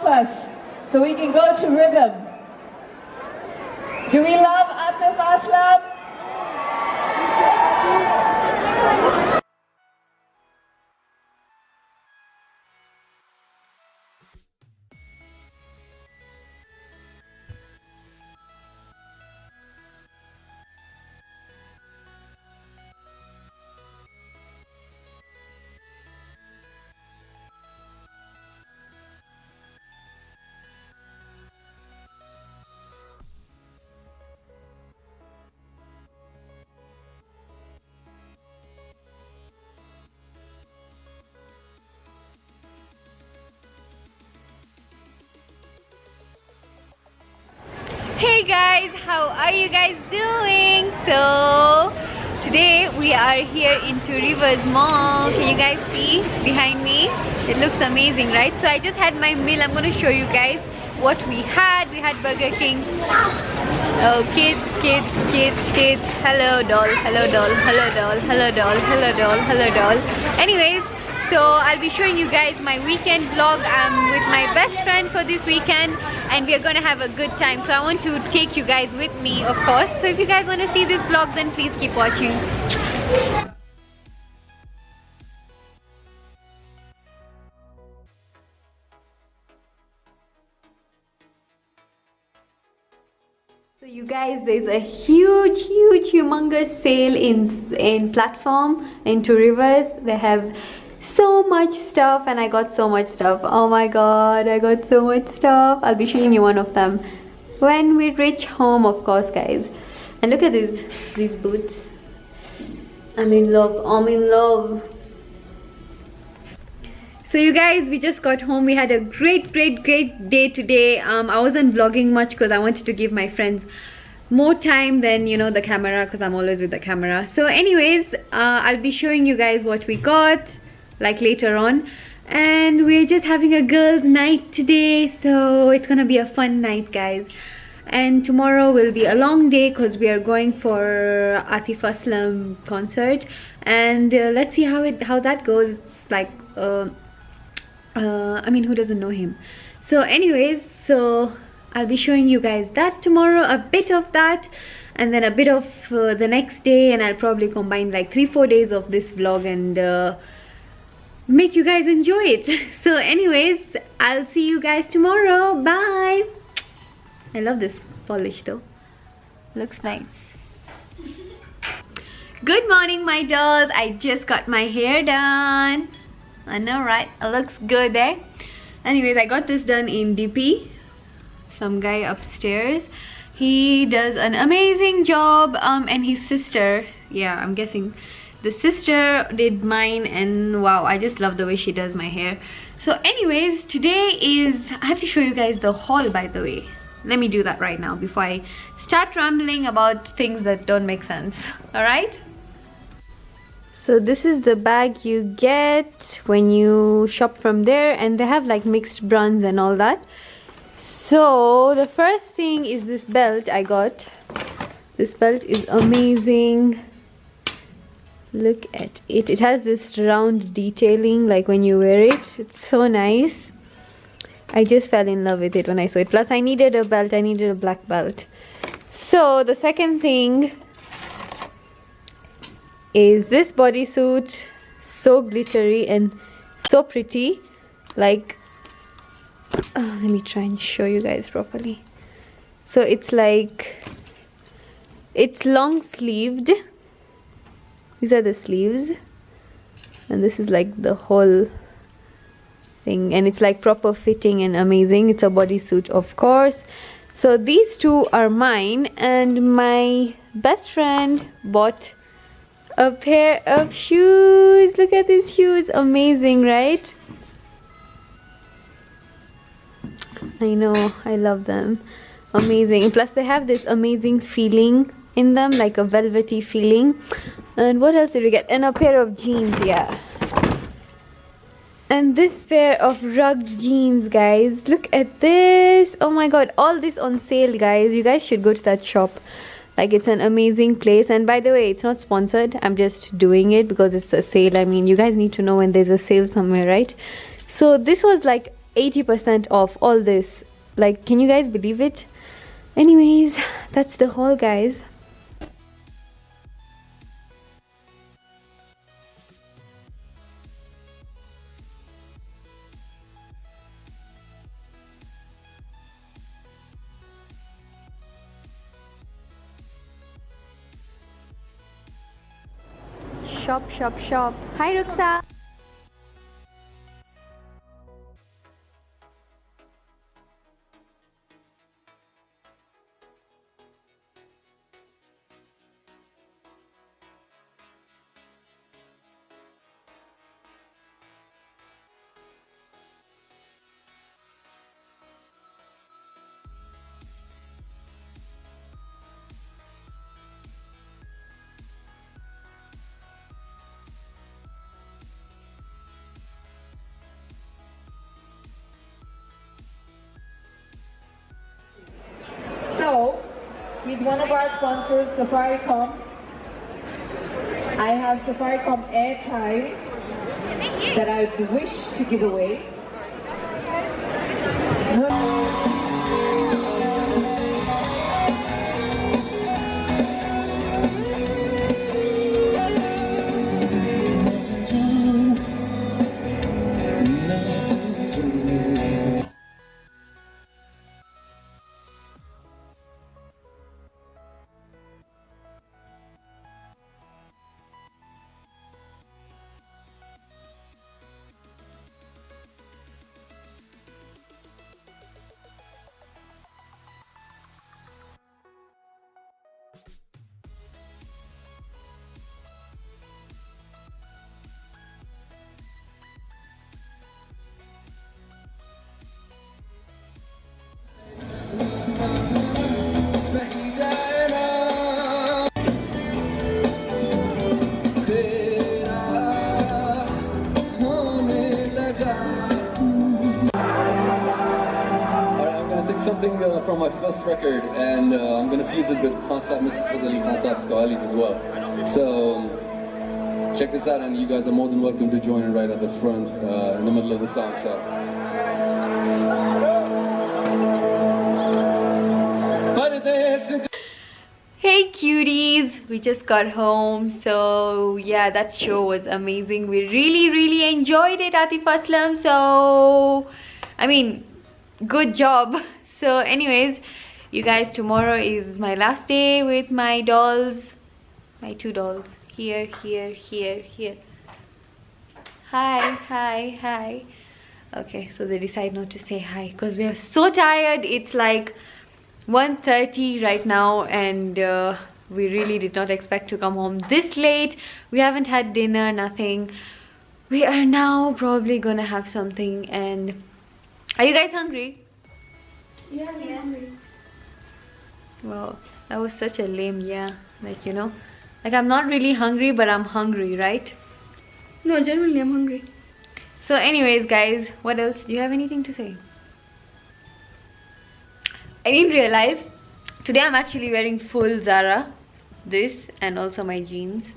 us so we can go to rhythm. Do we love ATIF ASLAM? Hey guys, how are you guys doing? So today we are here in Two Rivers Mall. Can you guys see behind me? It looks amazing, right? So I just had my meal. I'm going to show you guys what we had. We had Burger King. Oh, kids. Hello doll, hello doll, hello doll, hello doll, hello doll, hello doll. Anyways, so I'll be showing you guys my weekend vlog. I'm with my best friend for this weekend and we are gonna have a good time. So I want to take you guys with me, of course. So if you guys want to see this vlog, then please keep watching. So you guys, there's a huge humongous sale in platform in Two Rivers. They have so much stuff and I got so much stuff. Oh my god, I got so much stuff. I'll be showing you one of them when we reach home, of course, guys. And look at these boots. I'm in love. So you guys, we just got home. We had a great day today. I wasn't vlogging much because I wanted to give my friends more time than, you know, the camera, because I'm always with the camera. So anyways, I'll be showing you guys what we got like later on, and we're just having a girls' night today, so it's gonna be a fun night, guys. And tomorrow will be a long day because we are going for ATIF ASLAM concert, and let's see how that goes. It's like I mean, who doesn't know him? So anyways, so I'll be showing you guys that tomorrow, a bit of that, and then a bit of the next day, and I'll probably combine like 3-4 days of this vlog and make you guys enjoy it. So anyways, I'll see you guys tomorrow. Bye. I love this polish though, looks nice. Good morning, my dolls. I just got my hair done. I know, right? It looks good, eh? Anyways, I got this done in DP. Some guy upstairs, he does an amazing job. And his sister, yeah, I'm guessing the sister did mine, and wow, I just love the way she does my hair. So anyways, today is, I have to show you guys the haul, by the way. Let me do that right now before I start rambling about things that don't make sense. All right, so this is the bag you get when you shop from there, and they have like mixed brands and all that. So the first thing is this belt I got. This belt is amazing. Look at it. It has this round detailing like when you wear it. It's so nice. I just fell in love with it when I saw it. Plus I needed a belt. I needed a black belt. So the second thing is this bodysuit. So glittery and so pretty. Like, let me try and show you guys properly. So it's like, it's long sleeved. These are the sleeves, and this is like the whole thing, and it's like proper fitting and amazing. It's a bodysuit, of course. So these two are mine, and my best friend bought a pair of shoes. Look at these shoes, amazing, right? I know, I love them. Amazing. Plus they have this amazing feeling in them, like a velvety feeling. And what else did we get? And a pair of jeans, yeah. And this pair of rugged jeans, guys. Look at this. Oh my god, all this on sale, guys. You guys should go to that shop. Like, it's an amazing place. And by the way, it's not sponsored. I'm just doing it because it's a sale. I mean, you guys need to know when there's a sale somewhere, right? So this was like 80% off all this. Like, can you guys believe it? Anyways, that's the haul, guys. Shop, shop, shop. Hi, Ruksa. So, he's one of our sponsors, Safaricom. I have Safaricom airtime that I wish to give away. Something from my first record, and I'm gonna fuse it with concept music for the concept Scoalis as well. So check this out, and you guys are more than welcome to join in right at the front in the middle of the song. So. Hey cuties, we just got home. So yeah, that show was amazing. We really enjoyed it, ATIF Aslam. So I mean, good job. So anyways, you guys, tomorrow is my last day with my dolls, my two dolls. Here. Hi. Okay, so they decide not to say hi because we are so tired. It's like 1:30 right now, and we really did not expect to come home this late. We haven't had dinner, nothing. We are now probably gonna have something. And are you guys hungry? Yeah, yes. Wow, that was such a lame yeah. Like, you know, like I'm not really hungry, but I'm hungry, right? No, genuinely, I'm hungry. So anyways, guys, what else? Do you have anything to say? I didn't realize today I'm actually wearing full Zara, this, and also my jeans.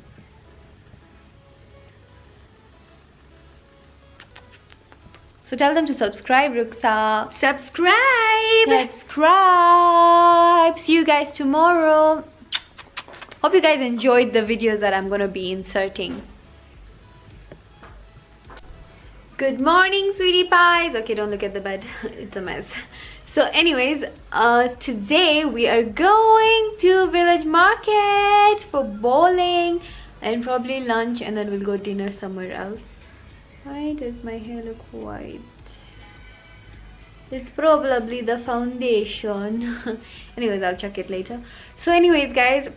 So tell them to subscribe, Ruksa. Subscribe! See you gues tomorrow. Hope you guys enjoyed the videos that I'm gonna be inserting. Good morning, sweetie pies. Okay, don't look at the bed. It's a mess. So anyways, today we are going to village market for bowling and probably lunch, and then we'll go dinner somewhere else. Why does my hair look white? It's probably the foundation. Anyways, I'll check it later. So anyways, guys,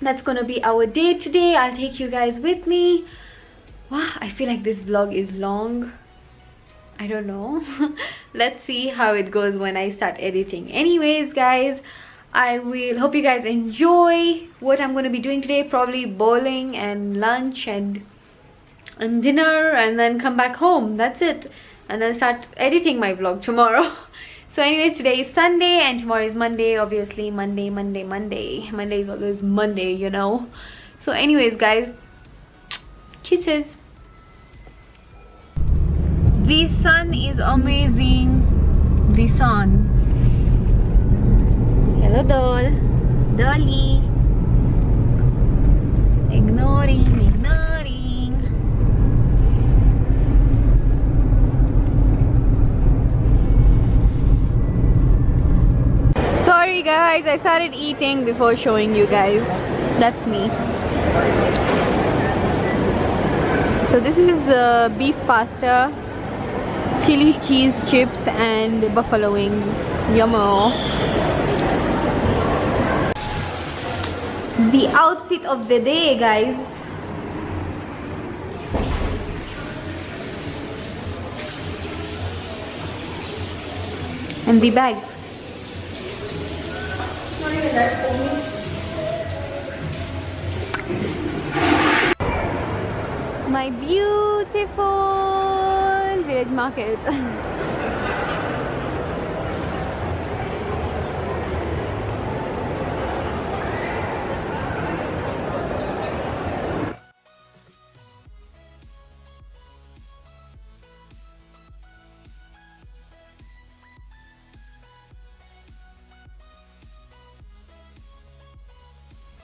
that's gonna be our day today. I'll take you guys with me. Wow, I feel like this vlog is long. I don't know. Let's see how it goes when I start editing. Anyways, guys, I will hope you guys enjoy what I'm gonna be doing today. Probably bowling and lunch and dinner, and then come back home. That's it, and then start editing my vlog tomorrow. So anyways, today is Sunday and tomorrow is Monday. Obviously Monday is always Monday, you know. So anyways, guys, kisses. The sun is amazing. The sun. Hello, doll. Dolly. Ignoring. Sorry guys, I started eating before showing you guys. That's me. So this is beef pasta, chili cheese chips and buffalo wings. Yummo. The outfit of the day, guys. And the bag. My beautiful village market.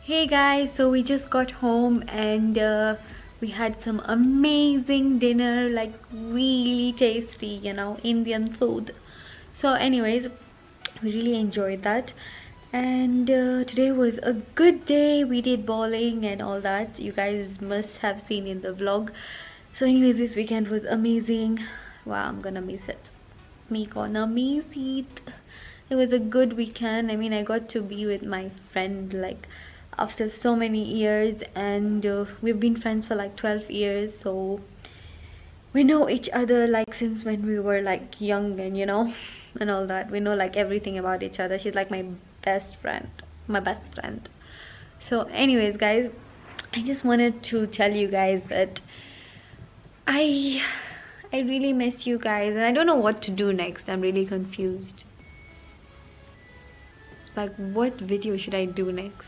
Hey guys, so we just got home and we had some amazing dinner, like really tasty, you know, Indian food. So anyways, we really enjoyed that. And today was a good day. We did bowling and all that. You guys must have seen in the vlog. So anyways, this weekend was amazing. Wow, I'm gonna miss it. Me gonna miss it. It was a good weekend. I mean, I got to be with my friend like after so many years, and we've been friends for like 12 years, so we know each other like since when we were like young, and you know, and all that. We know like everything about each other. She's like my best friend. So anyways guys, I just wanted to tell you guys that I really miss you guys, and I don't know what to do next. I'm really confused. Like, what video should I do next?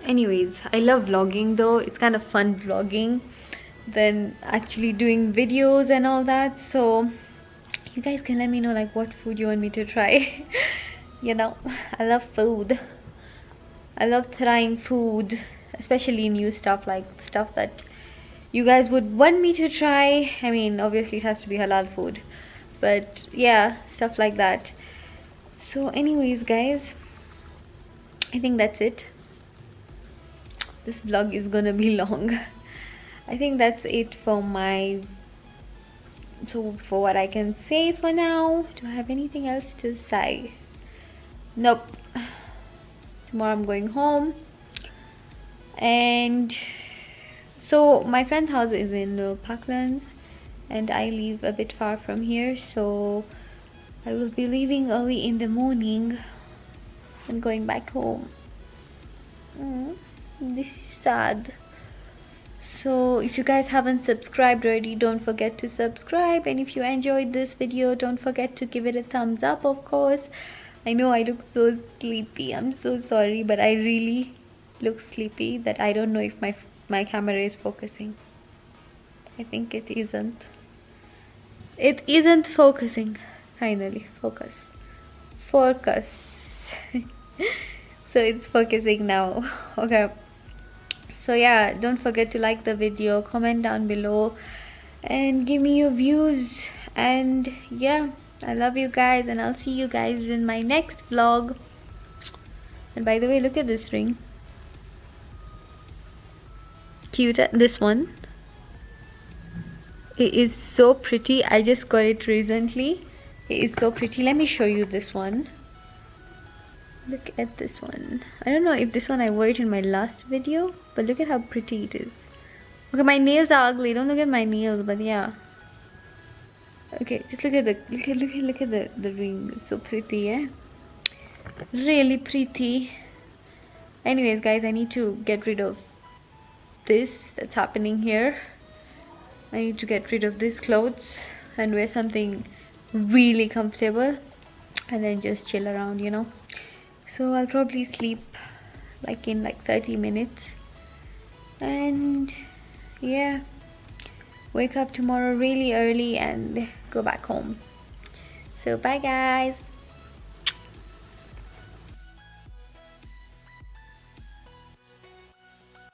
Anyways, I love vlogging though. It's kind of fun vlogging than actually doing videos and all that. So you guys can let me know like what food you want me to try. You know, I love food. I love trying food, especially new stuff, like stuff that you guys would want me to try. I mean, obviously it has to be halal food, but yeah, stuff like that. So anyways guys, I think that's it. This vlog is gonna be long. I think that's it for for what I can say for now. Do I have anything else to say? Nope. Tomorrow I'm going home, and so my friend's house is in Parklands, and I live a bit far from here, so I will be leaving early in the morning and going back home. This is sad. So if you guys haven't subscribed already, don't forget to subscribe, and if you enjoyed this video, don't forget to give it a thumbs up, of course. I know I look so sleepy. I'm so sorry, but I really look sleepy that I don't know if my camera is focusing. I think it isn't. It isn't focusing. Finally, focus. So it's focusing now. Okay. So yeah, don't forget to like the video, comment down below, and give me your views. And yeah, I love you guys, and I'll see you guys in my next vlog. And by the way, look at this ring. Cute. This one, it is so pretty. I just got it recently. It is so pretty. Let me show you this one. Look at this one. I don't know if this one I wore it in my last video, but look at how pretty it is. Okay, my nails are ugly. Don't look at my nails, but yeah. Okay, just look at the ring. It's so pretty, eh? Really pretty. Anyways, guys, I need to get rid of this that's happening here. I need to get rid of these clothes and wear something really comfortable, and then just chill around, you know. So I'll probably sleep like in like 30 minutes, and yeah, wake up tomorrow really early and go back home. So bye guys.